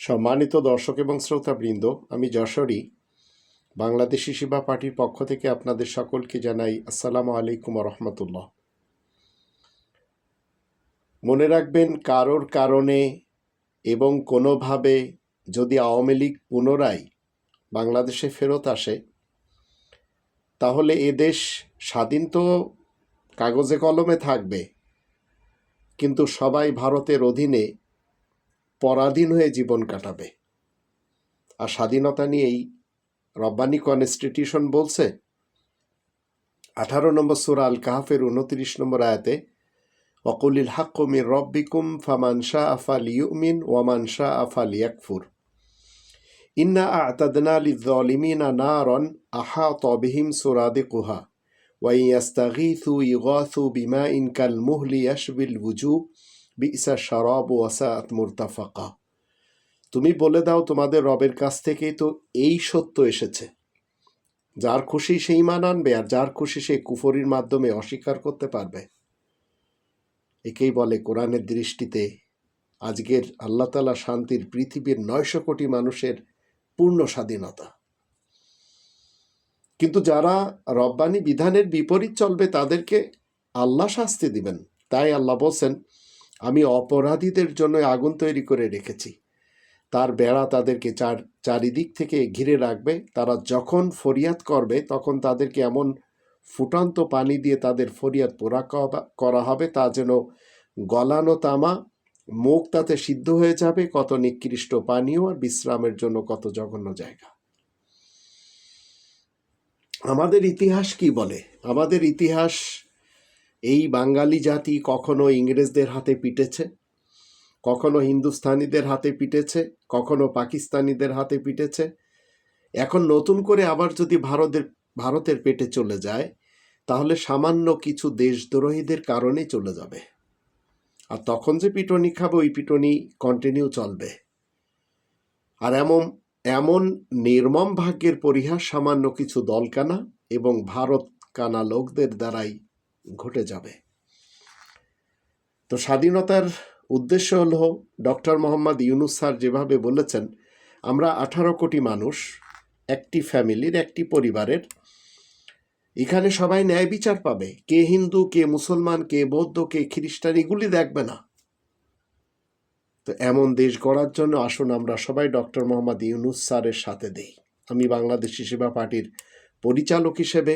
সম্মানিত দর্শক এবং শ্রোতাবৃন্দ, আমি যশোরী বাংলাদেশি সেবা পার্টির পক্ষ থেকে আপনাদের সকলকে জানাই আসসালামু আলাইকুম রহমতুল্লাহ। মনে রাখবেন, কারোর কারণে এবং কোনোভাবে যদি আওয়ামী লীগ পুনরায় বাংলাদেশে ফেরত আসে, তাহলে এদেশ স্বাধীন তো কাগজে কলমে থাকবে, কিন্তু সবাই ভারতের অধীনে পরাধীন হয়ে জীবন কাটাবে। আর স্বাধীনতা নিয়েই রব্বানী কনস্টিটিউশন বলছে 18 নম্বর সূরা আল কাহফের 29 নম্বর আয়াতে, ওয়াকুলিল হাক্কু মির রব্বিকুম ফামান শাআ ফালিয়ুমিন ওয়ামান শাআ ফালিয়াকফুর ইন্না আ'তাদনা লিয-যালিমিনা নারান আহাতা বিহিম সুরাদিকুহা ওয়া ইয়াস্তাগীথু ইগাথু বিমাইন কাল মুহলি ইয়াশবিল ওয়ুজুহ বি'সা শারাবু ওয়া সাআত মুরতাফাকা। তুমি বলে দাও, তোমাদের রবের কাছ থেকেই তো এই সত্য এসেছে। যার খুশি সে ঈমান আনবে, আর যার খুশি সে কুফরির মাধ্যমে অস্বীকার করতে পারবে। একেই বলে কোরআনের দৃষ্টিতে আজকের আল্লাহ তাআলা শান্তির পৃথিবীর 900 কোটি মানুষের পূর্ণ স্বাধীনতা। কিন্তু যারা রব্বানী বিধানের বিপরীত চলবে তাদেরকে আল্লাহ শাস্তি দিবেন। তাই আল্লাহ বলছেন, আমি অপরাধীদের জন্য আগুন তৈরি করে রেখেছি, তার বেড়া তাদেরকে চারিদিক থেকে ঘিরে রাখবে। তারা যখন ফরিয়াদ করবে তখন তাদেরকে এমন ফুটান্ত পানি দিয়ে তাদের ফরিয়াদ পুরা করা হবে, তা যেন গলানো তামা, মুখ তাতে সিদ্ধ হয়ে যাবে। কত নিকৃষ্ট পানীয় আর বিশ্রামের জন্য কত জঘন্য জায়গা। আমাদের ইতিহাস কি বলে? আমাদের ইতিহাস, এই বাঙালি জাতি কখনো ইংরেজদের হাতে পিটেছে, কখনো হিন্দুস্তানিদের হাতে পিটেছে, কখনো পাকিস্তানিদের হাতে পিটেছে। এখন নতুন করে আবার যদি ভারতের পেটে চলে যায়, তাহলে সামান্য কিছু দেশদ্রোহীদের কারণে চলে যাবে। আর তখন যে পিটনি খাবে, ওই পিটনি কন্টিনিউ চলবে। আর এমন নির্মম ভাগ্যের পরিহাস সামান্য কিছু দলকানা এবং ভারত কানা লোকদের দ্বারাই ঘটে যাবে। তো স্বাধীনতার উদ্দেশ্য হল, ডক্টর মোহাম্মদ ইউনূস স্যার যেভাবে বলেছেন, আমরা 18 কোটি মানুষ, একটি ফ্যামিলির, একটি পরিবারের। এখানে সবাই ন্যায় বিচার পাবে। কে হিন্দু, কে মুসলমান, কে বৌদ্ধ, কে খ্রিস্টান, এগুলি দেখবে না। তো এমন দেশ গড়ার জন্য আসুন আমরা সবাই ডক্টর মোহাম্মদ ইউনূস স্যারের সাথে দেই। আমি বাংলাদেশি সেবা পার্টির পরিচালক হিসেবে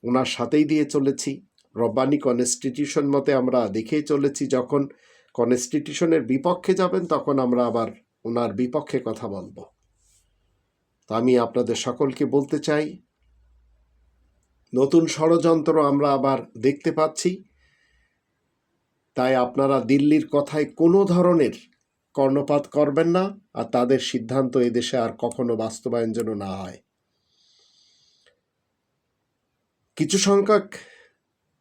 ওনার সাথেই দিয়ে চলেছি। রব্বানী কনস্টিটিউশন মতে আমরা দেখেই চলেছি, যখন কনস্টিটিউশনের বিপক্ষে যাবেন তখন আমরা আবার ওনার বিপক্ষে কথা বলবো। তো আমি আপনাদের সকলকে বলতে চাই, নতুন ষড়যন্ত্র আমরা আবার দেখতে পাচ্ছি। তাই আপনারা দিল্লির কথায় কোনো ধরনের কর্ণপাত করবেন না, আর তাদের সিদ্ধান্ত এদেশে আর কখনো বাস্তবায়ন যেন না হয়। কিছু সংখ্যক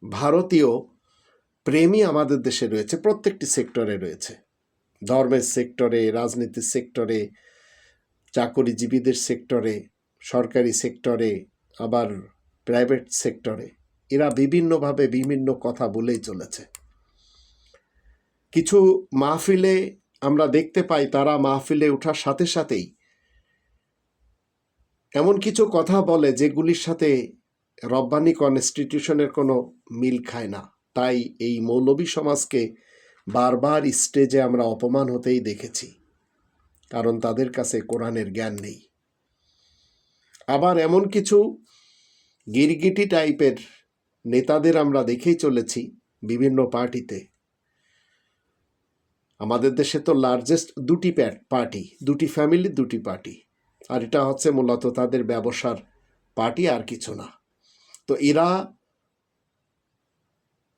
ভারতীয় প্রেমী আমাদের দেশে রয়েছে, প্রত্যেকটি সেক্টরে রয়েছে। ধর্মের সেক্টরে, রাজনীতির সেক্টরে, চাকরিজীবীদের সেক্টরে, সরকারি সেক্টরে, আবার প্রাইভেট সেক্টরে। এরা বিভিন্নভাবে বিভিন্ন কথা বলেই চলেছে। কিছু মাহফিলে আমরা দেখতে পাই, তারা মাহফিলে ওঠার সাথে সাথেই এমন কিছু কথা বলে যেগুলির সাথে রব্বানী কনস্টিটিউশনের কোনো মিল খায় না। তাই এই মৌলবী সমাজকে বারবার স্টেজে আমরা অপমান হতেই দেখেছি, কারণ তাদের কাছে কোরআনের জ্ঞান নেই। আবার এমন কিছু গিরগিটি টাইপের নেতাদের আমরা দেখেই চলেছি বিভিন্ন পার্টিতে। আমাদের দেশে তো লার্জেস্ট দুটি পার্টি, দুটি ফ্যামিলি, দুটি পার্টি, আর এটা হচ্ছে মূলত তাদের ব্যবসার পার্টি, আর কিছু না। তো এরা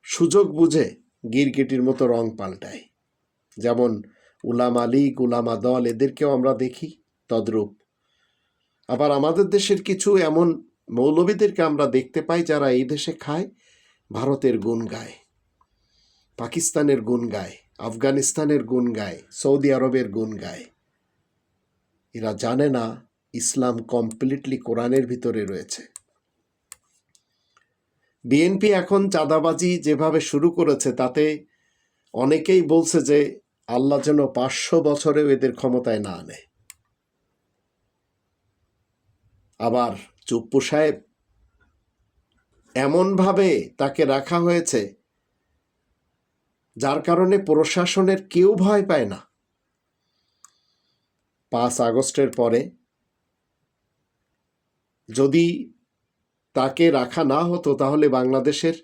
সুযোগ বুঝে গিরগিটির মতো রং পাল্টায়। যেমন উলামা লীগ, উলামা দল, এদেরকেও আমরা দেখি তদ্রূপ। আবার আমাদের দেশের কিছু এমন মৌলবীদেরকে আমরা দেখতে পাই যারা এই দেশে খায়, ভারতের গুণ গায়, পাকিস্তানের গুণ গায়, আফগানিস্তানের গুণ গায়, সৌদি আরবের গুণ গায়। এরা জানে না ইসলাম কমপ্লিটলি কোরআনের ভিতরে রয়েছে। বিএনপি এখন চাঁদাবাজি যেভাবে শুরু করেছে, তাতে অনেকেই বলছে যে আল্লাহ যেন 500 বছরেও এদের ক্ষমতায় না আনে। আবার চুপ্পু সাহেব এমনভাবে তাকে রাখা হয়েছে যার কারণে প্রশাসনের কেউ ভয় পায় না। 5 আগস্টের পরে যদি তাকে রাখা না হতো তাহলে বাংলাদেশের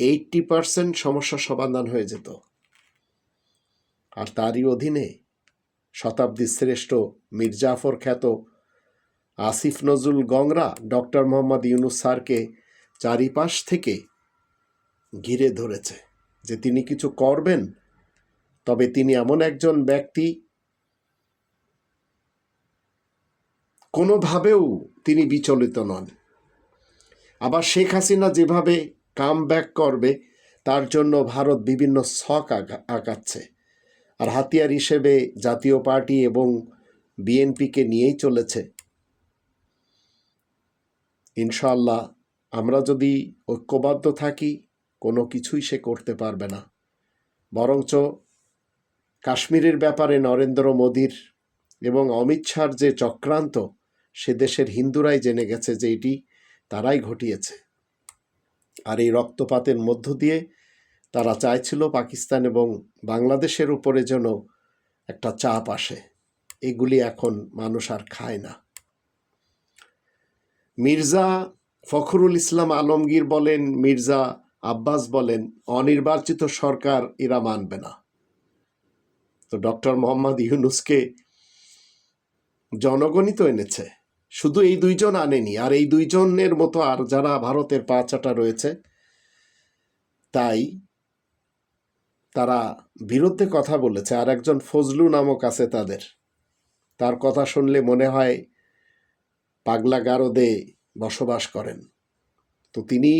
80% সমস্যা সমাধান হয়ে যেত। আর তারই অধীনে শতাব্দীর শ্রেষ্ঠ মীর জাফর খ্যাত আসিফ নজরুল গংরা ডক্টর মোহাম্মদ ইউনূস স্যারকে চারিপাশ থেকে ঘিরে ধরেছে যে তিনি কিছু করবেন, তবে তিনি এমন একজন ব্যক্তি কোনোভাবেও তিনি বিচলিত নন। আবার শেখ হাসিনা যেভাবে কাম ব্যাক করবে তার জন্য ভারত বিভিন্ন ছক আঁকাচ্ছে, আর হাতিয়ার হিসেবে জাতীয় পার্টি এবং বিএনপিকে নিয়েই চলেছে। ইনশাআল্লাহ আমরা যদি ঐক্যবদ্ধ থাকি কোনো কিছুই সে করতে পারবে না। বরঞ্চ কাশ্মীরের ব্যাপারে নরেন্দ্র মোদীর এবং অমিত শাহর যে চক্রান্ত, সে দেশের হিন্দুরাই জেনে গেছে যে এটি তারাই ঘটিয়েছে। আর এই রক্তপাতের মধ্য দিয়ে তারা চাইছিল পাকিস্তান এবং বাংলাদেশের উপরে যেন একটা চাপ আসে। এগুলি এখন মানুষ আর খায় না। মির্জা ফখরুল ইসলাম আলমগীর বলেন, মির্জা আব্বাস বলেন, অনির্বাচিত সরকার এরা মানবে না। তো ডক্টর মোহাম্মদ ইউনূসকে জনগণই তো এনেছে, শুধু এই দুইজন আনেনি। আর এই দুইজনের মতো আর যারা ভারতের পা চাটা রয়েছে, তাই তারা বিরুদ্ধে কথা বলেছে। আর একজন ফজলু নামক আছে তার কথা শুনলে মনে হয় পাগলা গারদে বসবাস করেন। তো তিনি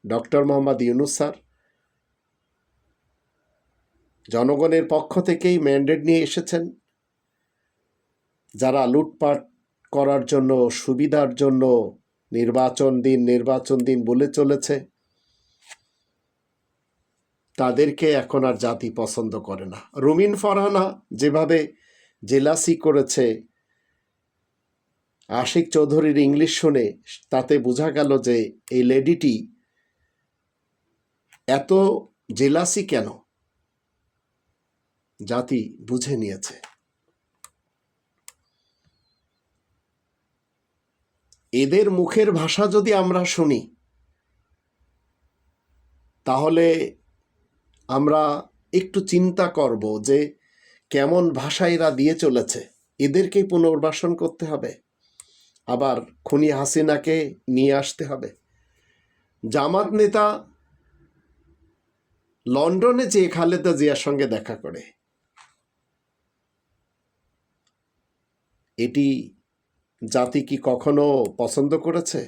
ডক্টর মোহাম্মদ ইউনূস স্যার জনগণের পক্ষ থেকেই ম্যান্ডেট নিয়ে এসেছেন। যারা লুটপাট করার জন্য, সুবিধার জন্য নির্বাচন দিন বলে চলেছে, তাদেরকে এখন আর জাতি পছন্দ করে না। রুমিন ফারহানা যেভাবে জেলাসি করেছে আশিক চৌধুরীর ইংলিশ শুনে, তাতে বোঝা গেল যে এই লেডিটি এত জেলাসি কেন, জাতি বুঝে নিয়েছে। এদের মুখের ভাষা যদি আমরা শুনি তাহলে আমরা একটু চিন্তা করব যে কেমন ভাষা এরা দিয়ে চলেছে। এদেরকেই পুনর্বাসন করতে হবে, আবার খুনি হাসিনাকে নিয়ে আসতে হবে। জামাত নেতা লন্ডনে যে খালেদা জিয়ার সঙ্গে দেখা করে, এটি জাতি কি কখনো পছন্দ করেছে?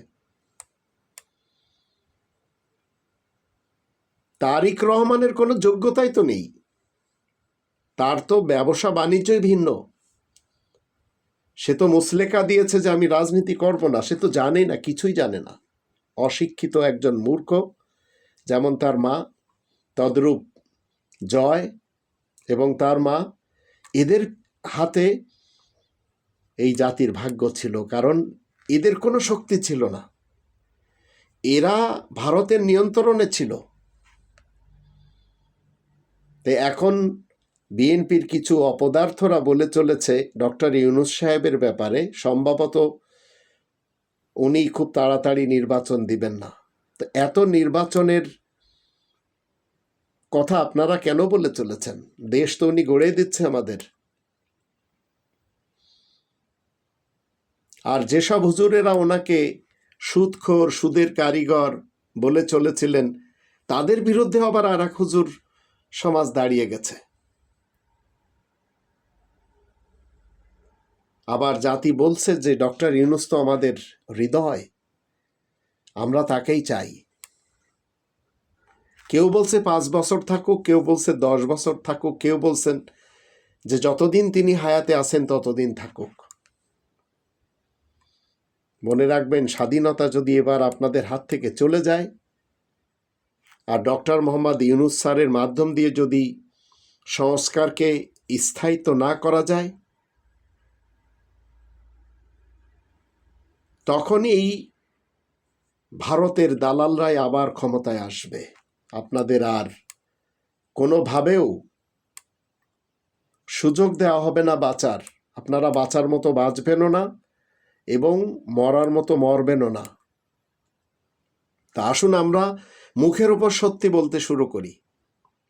তারিক রহমানের কোনো যোগ্যতাই তো নেই, তার তো ব্যবসা বাণিজ্যই ভিন্ন। সে তো মুসলেকা দিয়েছে যে আমি রাজনীতি করব না, সে তো জানে না, কিছুই জানে না। অশিক্ষিত একজন মূর্খ, যেমন তার মা, তদ্রূপ জয় এবং তার মা। এদের হাতে এই জাতির ভাগ্য ছিল, কারণ এদের কোনো শক্তি ছিল না। এরা ভারতের নিয়ন্ত্রণে ছিল। তাই এখন বিএনপির কিছু অপদার্থরা বলে চলেছে ডক্টর ইউনূস সাহেবের ব্যাপারে, সম্ভবত উনি খুব তাড়াতাড়ি নির্বাচন দিবেন না। তো এত নির্বাচনের কথা আপনারা কেন বলে চলেছেন? দেশ তো উনি গড়ে দিচ্ছে আমাদের। আর যেসব হুজুরেরা ওনাকে সুদখোর, সুদের কারিগর বলে চলেছিলেন, তাদের বিরুদ্ধে আবার আর এক হুজুর সমাজ দাঁড়িয়ে গেছে। আবার জাতি বলছে যে ডক্টর ইউনূস তো আমাদের হৃদয়, আমরা তাকেই চাই। কেউ বলছে 5 বছর থাকুক, কেউ বলছে 10 বছর থাকুক, কেউ বলছেন যে যতদিন তিনি হায়াতে আছেন ততদিন থাকুক। মনে রাখবেন, স্বাধীনতা যদি এবার আপনাদের হাত থেকে চলে যায় আর ডক্টর মোহাম্মদ ইউনূস স্যারের মাধ্যম দিয়ে যদি সংস্কারকে স্থায়িত্ব না করা যায়, তখনই এই ভারতের দালালরাই আবার ক্ষমতায় আসবে। আপনাদের আর কোনোভাবেও সুযোগ দেওয়া হবে না বাঁচার। আপনারা বাঁচার মতো বাঁচবেনও না এবং মরার মতো মরবেনও না। তা আসুন আমরা মুখের উপর সত্যি বলতে শুরু করি,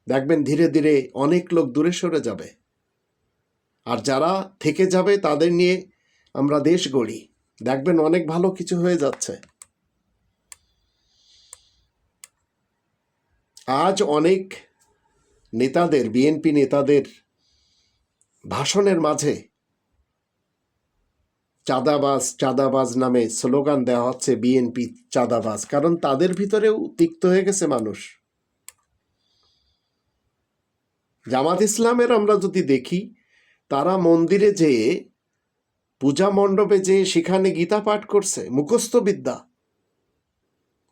দেখবেন ধীরে ধীরে অনেক লোক দূরে সরে যাবে। আর যারা থেকে যাবে তাদের নিয়ে আমরা দেশ গড়ি, দেখবেন অনেক ভালো কিছু হয়ে যাচ্ছে। আজ অনেক নেতাদের, বিএনপি নেতাদের ভাষণের মাঝে চাঁদাবাজ চাঁদাবাজ নামে স্লোগান দেওয়া হচ্ছে, বিএনপি চাঁদাবাজ, কারণ তাদের ভিতরেও তিক্ত হয়ে গেছে মানুষ। জামাত ইসলামের আমরা যদি দেখি, তারা মন্দিরে যেয়ে, পূজা মণ্ডপে যেয়ে সেখানে গীতা পাঠ করছে, মুখস্থ বিদ্যা।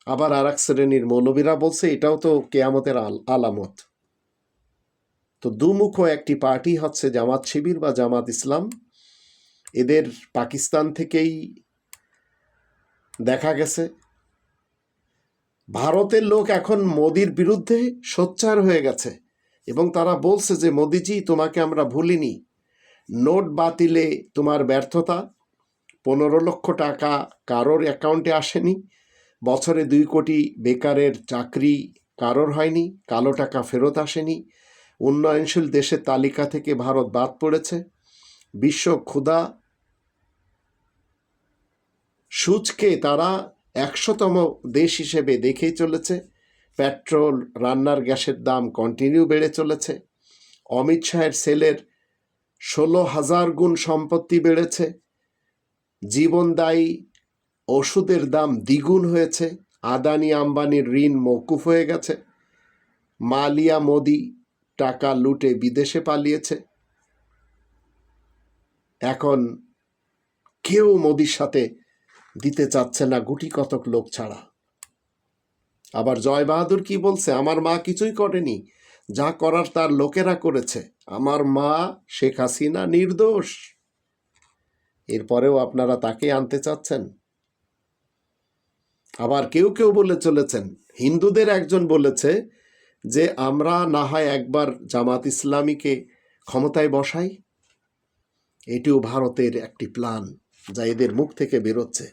আবার আর এক শ্রেণীর মৌলবীরা বলছে এটাও তো কেয়ামতের আলামত। তো দুমুখ একটি পার্টি হচ্ছে জামাত শিবির বা জামাত ইসলাম। এদের পাকিস্তান থেকেই দেখা গেছে। ভারতের লোক এখন মোদির বিরুদ্ধে সোচ্চার হয়ে গেছে এবং তারা বলছে যে মোদিজি, তোমাকে আমরা ভুলিনি। নোট বাতিলে তোমার ব্যর্থতা, 15 লক্ষ টাকা কারোর অ্যাকাউন্টে আসেনি, বছরে 2 কোটি বেকারের চাকরি কারোর হয়নি, কালো টাকা ফেরত আসেনি, উন্নয়নশীল দেশের তালিকা থেকে ভারত বাদ পড়েছে, বিশ্ব ক্ষুধা সূচকে তারা 100তম দেশ হিসেবে দেখেই চলেছে, পেট্রোল রান্নার গ্যাসের দাম কন্টিনিউ বেড়ে চলেছে, অমিত শাহের সেলের 16,000 গুণ সম্পত্তি বেড়েছে, জীবনদায়ী ওষুধের দাম দ্বিগুণ হয়েছে, আদানি আম্বানির ঋণ মওকুফ হয়ে গেছে, মালিয়া মোদি টাকা লুটে বিদেশে পালিয়েছে। এখন কেউ মোদির সাথে দিতে চাচ্ছে না, গুটি কতক লোক ছাড়া। আবার জয় বাহাদুর কি বলছে, আমার মা কিছুই করেনি, যা করার তার লোকেরা করেছে, আমার মা শেখ হাসিনা নির্দোষ। এরপরেও আপনারা তাকে আনতে চাচ্ছেন। আবার কেউ কেউ বলে চলেছেন, হিন্দুদের একজন বলেছে যে আমরা না হয় একবার জামাত ইসলামীকে ক্ষমতায় বসাই। এটিও ভারতের একটি প্ল্যান, যা এদের মুখ থেকে বেরোচ্ছে।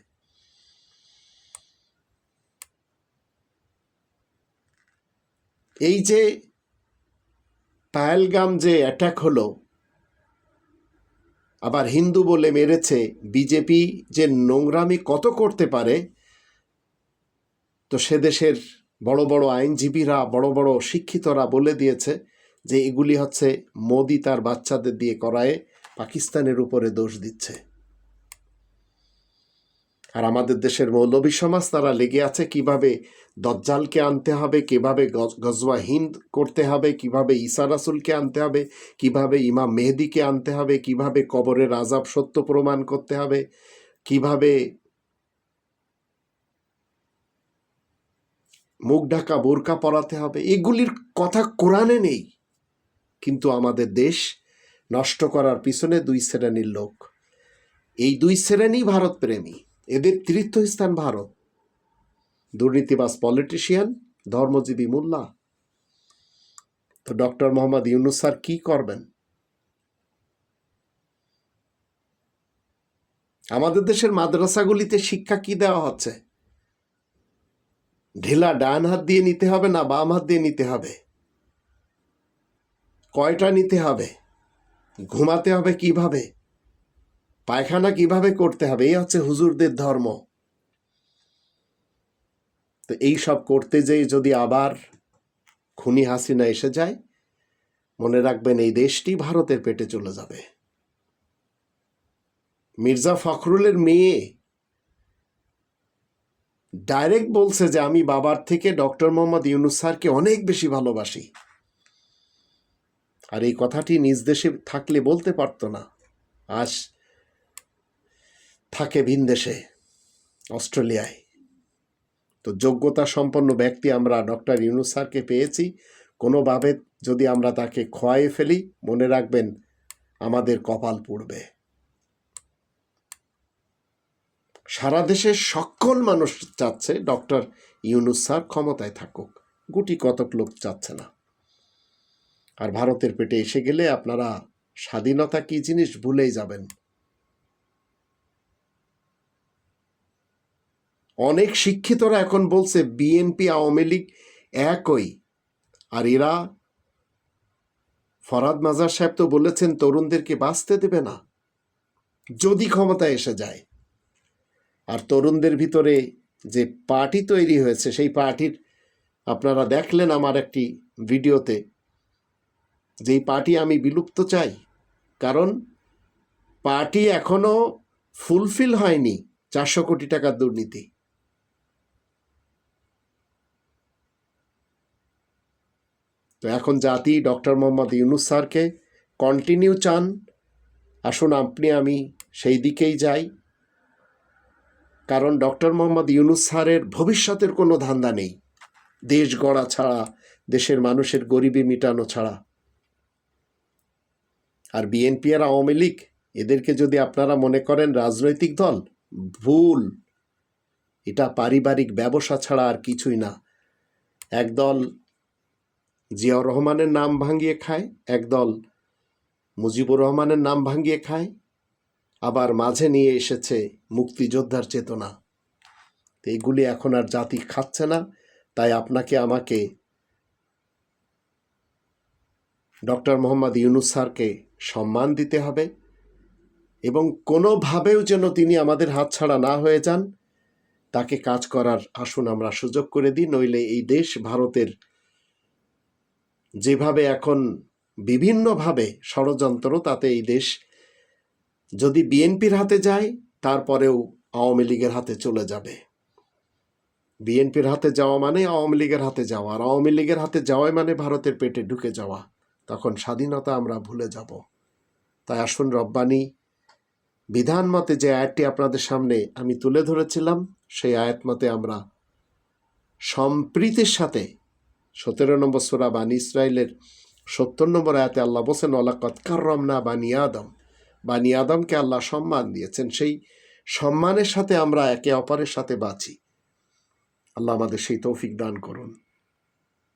এই যে পায়েলগাম যে অ্যাটাক হলো, আবার হিন্দু বলে মেরেছে, বিজেপি যে নোংরামি কত করতে পারে, তো সে দেশের বড় বড় আইনজীবীরা, বড় বড় শিক্ষিতরা বলে দিয়েছে যে এগুলি হচ্ছে মোদি তার বাচ্চাদের দিয়ে করায় পাকিস্তানের উপরে দোষ দিচ্ছে। আর আমাদের দেশের মৌলবী সমাজ তারা লেগে আছে কিভাবে দজ্জালকে আনতে হবে, কিভাবে গজওয়া হিন্দ করতে হবে, কিভাবে ঈসা রাসূলকে আনতে হবে, কিভাবে ইমাম মেহেদিকে আনতে হবে, কিভাবে কবরের আযাব সত্য প্রমাণ করতে হবে, কিভাবে মুখ ঢাকা বোরকা পরাতে হবে। এগুলির কথা কোরআনে নেই, কিন্তু আমাদের দেশ নষ্ট করার পিছনে 2 শ্রেণীর লোক। এই 2 শ্রেণী ভারত প্রেমী, এদের তীর্থস্থান ভারত। দুর্নীতিবাজ পলিটিশিয়ান, ধর্মজীবী মোল্লা। তো ডক্টর মোহাম্মদ ইউনূস স্যার কি করবেন? আমাদের দেশের মাদ্রাসাগুলিতে শিক্ষা কি দেওয়া হচ্ছে? ঢিলা ডান হাত দিয়ে নিতে হবে না বাম হাত দিয়ে নিতে হবে? কয়টা নিতে হবে? ঘুমাতে হবে কিভাবে? পায়খানা কিভাবে করতে হবে? এই হচ্ছে হুজুরদের ধর্ম। তো এই সব করতে যেয়ে যদি আবার খুনি হাসিনা এসে যায়, মনে রাখবেন এই দেশটি ভারতের পেটে চলে যাবে। মির্জা ফখরুলের মেয়ে ডাইরেক্ট বলছে যে আমি বাবার থেকে ডক্টর মোহাম্মদ ইউনূস স্যারকে অনেক বেশি ভালোবাসি। আর এই কথাটি নিজ দেশে থাকলে বলতে পারতো না, আজ থাকে ভিন দেশে, অস্ট্রেলিয়ায়। তো যোগ্যতা সম্পন্ন ব্যক্তি আমরা ডক্টর ইউনূস স্যারকে পেয়েছি, কোনোভাবে যদি আমরা তাকে খোয়াইয়ে ফেলি, মনে রাখবেন আমাদের কপাল পুড়বে। সারা দেশের সকল মানুষ চাচ্ছে ডক্টর ইউনূস স্যার ক্ষমতায় থাকুক, গুটি কতক লোক চাচ্ছে না। আর ভারতের পেটে এসে গেলে আপনারা স্বাধীনতা কি জিনিস ভুলেই যাবেন। অনেক শিক্ষিতরা এখন বলছে বিএনপি আওয়ামী লীগ একই, আর এরা ফরহাদ মাজার সাহেব তো বলেছেন তরুণদেরকে বাঁচতে দেবে না যদি ক্ষমতায় এসে যায়। আর তরুণদের ভিতরে যে পার্টি তৈরি হয়েছে, সেই পার্টির আপনারা দেখলেন আমার একটি ভিডিওতে, যেই পার্টি আমি বিলুপ্ত চাই, কারণ পার্টি এখনো ফুলফিল হয়নি 400 কোটি টাকার দুর্নীতি। তো এখন জাতি ডক্টর মোহাম্মদ ইউনূস স্যারকে কন্টিনিউ চান। আসুন আপনি আমি সেই দিকেই যাই, কারণ ডক্টর মোহাম্মদ ইউনূস স্যারের ভবিষ্যতের কোনো ধান্দা নেই দেশ গড়া ছাড়া, দেশের মানুষের গরিবি মিটানো ছাড়া। আর বিএনপি আর আওয়ামী লীগ, এদেরকে যদি আপনারা মনে করেন রাজনৈতিক দল, ভুল। এটা পারিবারিক ব্যবসা ছাড়া আর কিছুই না। একদল জিয়াউর রহমানের নাম ভাঙিয়ে খায়, একদল মুজিবুর রহমানের নাম ভাঙিয়ে খায়, আবার মাঝে নিয়ে এসেছে মুক্তিযোদ্ধার চেতনা। তো এগুলি এখন আর জাতি খাচ্ছে না। তাই আপনাকে আমাকে ডক্টর মোহাম্মদ ইউনূস স্যারকে সম্মান দিতে হবে, এবং কোনোভাবেও যেন তিনি আমাদের হাতছাড়া না হয়ে যান, তাকে কাজ করার আসুন আমরা সুযোগ করে দিই। নইলে এই দেশ ভারতের যেভাবে এখন বিভিন্নভাবে ষড়যন্ত্র, তাতে এই দেশ যদি বিএনপির হাতে যায়, তারপরেও আওয়ামী লীগের হাতে চলে যাবে। বিএনপির হাতে যাওয়া মানে আওয়ামী লীগের হাতে যাওয়া, আর আওয়ামী লীগের হাতে যাওয়াই মানে ভারতের পেটে ঢুকে যাওয়া। তখন স্বাধীনতা আমরা ভুলে যাব। তাই আসুন রব্বানি বিধান মতে যে আয়াতটি আপনাদের সামনে আমি তুলে ধরেছিলাম, সেই আয়াত মতে আমরা সম্প্রীতির সাথে 17 নম্বর সূরা বানী ইসরাইলের 70 নম্বর আয়াতে আল্লাহ বলেছেন, ওয়ালাকাদ কাররামনা বানি আদম। বানি আদমকে আল্লাহ সম্মান দিয়েছেন, সেই সম্মানের সাথে আমরা একে অপরের সাথে বাঁচি। আল্লাহ আমাদের সেই তৌফিক দান করুন।